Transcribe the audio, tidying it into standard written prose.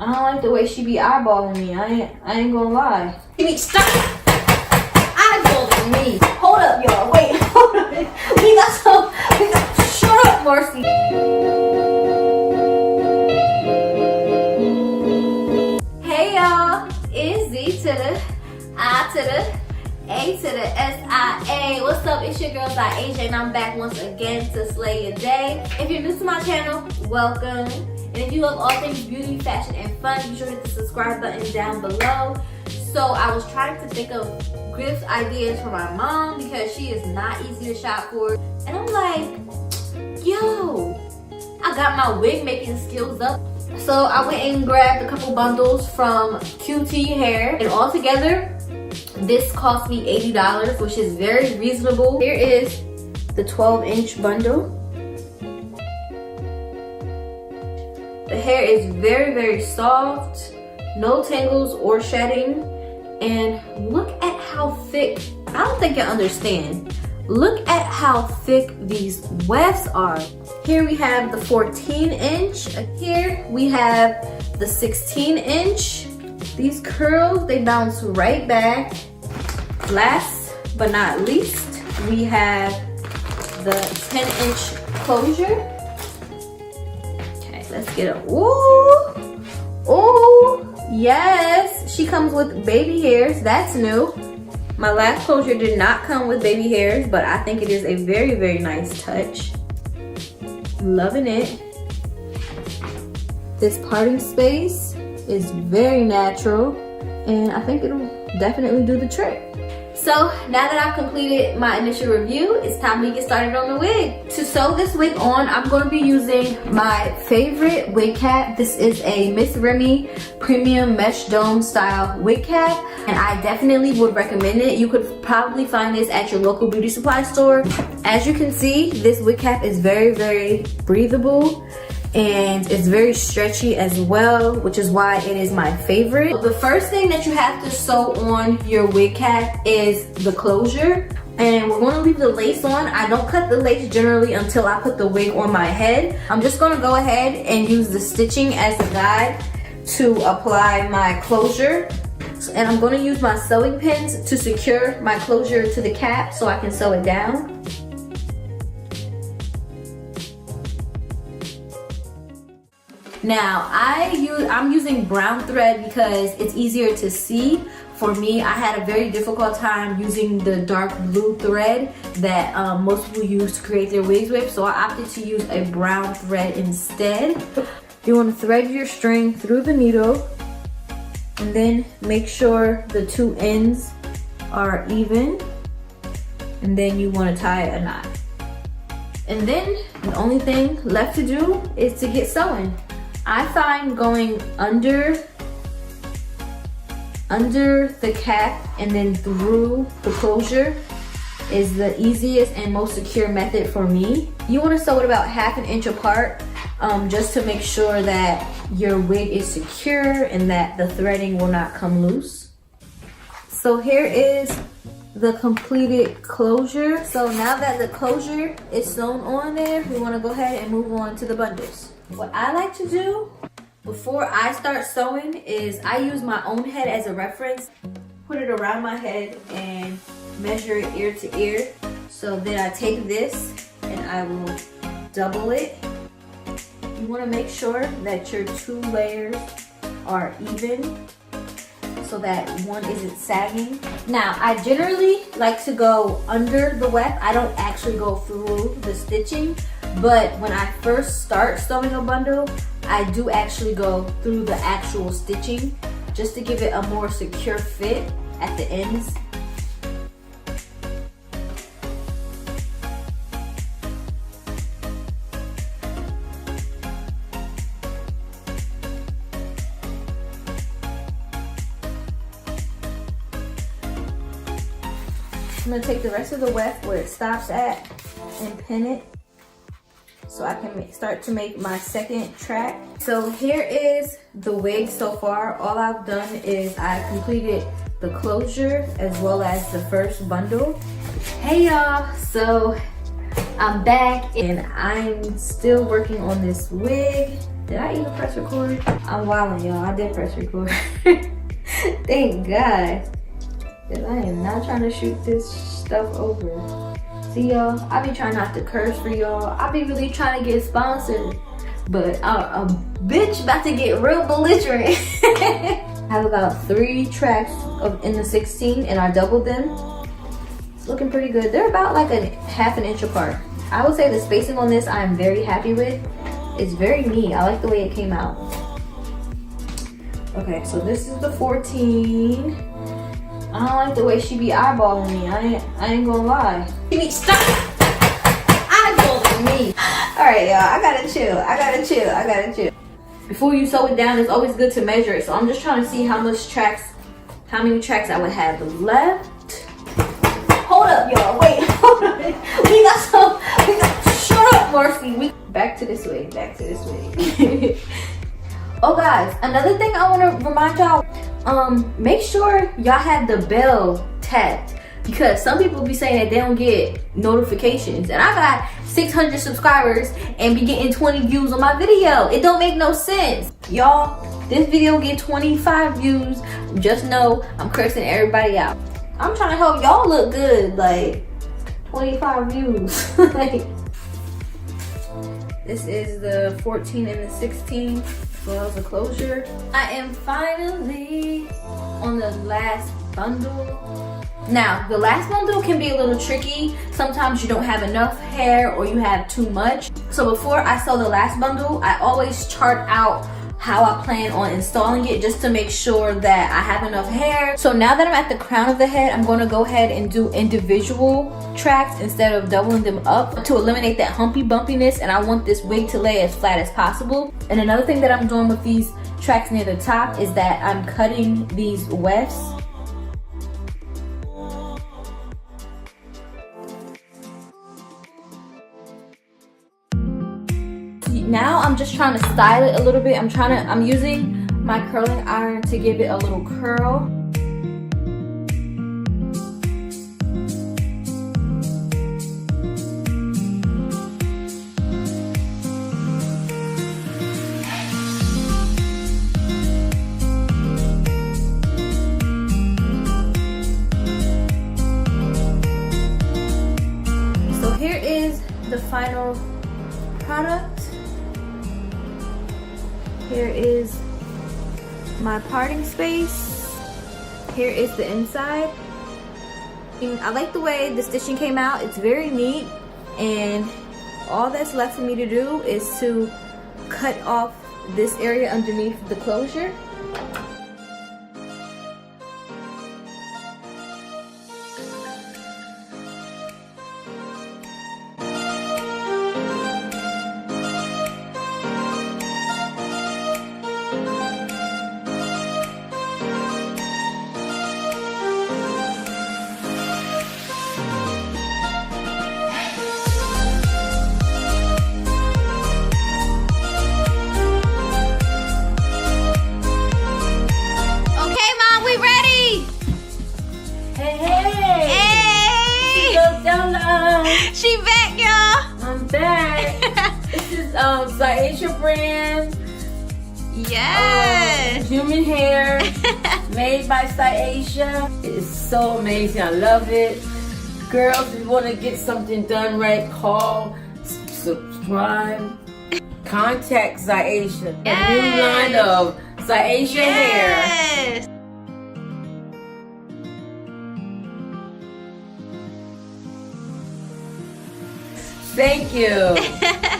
I don't like the way she be eyeballing me. I ain't gonna lie. She be stuck eyeballing me. Hold up, y'all. Wait, hold up. Shut up, Marcy. Hey, y'all. It's Z to the I to the A to the S-I-A. What's up? It's your girl ZiAsia, and I'm back once again to slay your day. If you're new to my channel, welcome. And if you love all things beauty, fashion, and fun, be sure to hit the subscribe button down below. So I was trying to think of gift ideas for my mom because she is not easy to shop for. And I'm like, yo, I got my wig making skills up. So I went and grabbed a couple bundles from QT Hair, and all together, this cost me $80, which is very reasonable. Here is the 12-inch bundle. The hair is very, very soft, no tangles or shedding. And look at how thick, I don't think you understand. Look at how thick these wefts are. Here we have the 14-inch. Here we have the 16-inch. These curls, they bounce right back. Last but not least, we have the 10-inch closure. Okay, let's get it. Ooh, ooh, yes. She comes with baby hairs. That's new. My last closure did not come with baby hairs, but I think it is a very, very nice touch. Loving it. This parting space is very natural, and I think it'll definitely do the trick. So now that I've completed my initial review, it's time to get started on the wig. To sew this wig on, I'm going to be using my favorite wig cap. This is a Miss Remy Premium Mesh Dome Style wig cap, and I definitely would recommend it. You could probably find this at your local beauty supply store. As you can see, this wig cap is very, very breathable. And it's very stretchy as well, which is why it is my favorite. The first thing that you have to sew on your wig cap is the closure. And we're going to leave the lace on. I don't cut the lace generally until I put the wig on my head. I'm just going to go ahead and use the stitching as a guide to apply my closure. And I'm going to use my sewing pins to secure my closure to the cap so I can sew it down. Now, I'm using brown thread because it's easier to see. For me, I had a very difficult time using the dark blue thread that most people use to create their wigs with, so I opted to use a brown thread instead. You want to thread your string through the needle, and then make sure the two ends are even, and then you want to tie a knot. And then the only thing left to do is to get sewing. I find going under the cap and then through the closure is the easiest and most secure method for me. You want to sew it about ½ inch apart just to make sure that your wig is secure and that the threading will not come loose. So here is the completed closure. So now that the closure is sewn on there, we want to go ahead and move on to the bundles. What I like to do before I start sewing is I use my own head as a reference, put it around my head and measure it ear to ear. So then I take this and I will double it. You want to make sure that your two layers are even so that one isn't sagging. Now, I generally like to go under the weft. I don't actually go through the stitching, but when I first start sewing a bundle, I do actually go through the actual stitching just to give it a more secure fit at the ends. I'm going to take the rest of the weft where it stops at and pin it so I can start to make my second track. So here is the wig so far. All I've done is I completed the closure as well as the first bundle. Hey y'all, so I'm back and I'm still working on this wig. Did I even press record? I'm wilding, y'all. I did press record. Thank God. Cause I am not trying to shoot this stuff over. See, y'all, I be trying not to curse for y'all. I be really trying to get sponsored. But a bitch about to get real belligerent. I have about 3 tracks in the 16 and I doubled them. It's looking pretty good. They're about like a ½ inch apart. I would say the spacing on this I am very happy with. It's very neat. I like the way it came out. Okay, so this is the 14. I don't like the way she be eyeballing me. I ain't gonna lie. She be stop eyeballing me. All right, y'all. I gotta chill. Before you sew it down, it's always good to measure it. So I'm just trying to see how many tracks I would have left. Hold up, y'all. Wait, hold up. Shut up, Marcy. Back to this way. Oh, guys, another thing I want to remind y'all. Make sure y'all have the bell tapped, because some people be saying that they don't get notifications, and I got 600 subscribers and be getting 20 views on my video. It don't make no sense. Y'all, this video get 25 views. Just know I'm cursing everybody out. I'm trying to help y'all look good, like 25 views. Like, this is the 14 and the 16. Well, the closure. I am finally on the last bundle. Now, the last bundle can be a little tricky. Sometimes you don't have enough hair or you have too much. So before I sew the last bundle, I always chart out how I plan on installing it, just to make sure that I have enough hair. So now that I'm at the crown of the head, I'm going to go ahead and do individual tracks instead of doubling them up to eliminate that humpy bumpiness, and I want this wig to lay as flat as possible. And another thing that I'm doing with these tracks near the top is that I'm cutting these wefts. Now I'm just trying to style it a little bit. I'm using my curling iron to give it a little curl. So here is the final product. Here is my parting space. Here is the inside. And I like the way the stitching came out. It's very neat. And all that's left for me to do is to cut off this area underneath the closure. She back, y'all. I'm back. This is ZiAsia brand. Yes. Human hair made by ZiAsia. It is so amazing. I love it. Girls, if you want to get something done right, call, subscribe, contact ZiAsia. Yes. A new line of ZiAsia hair. Yes. Thank you.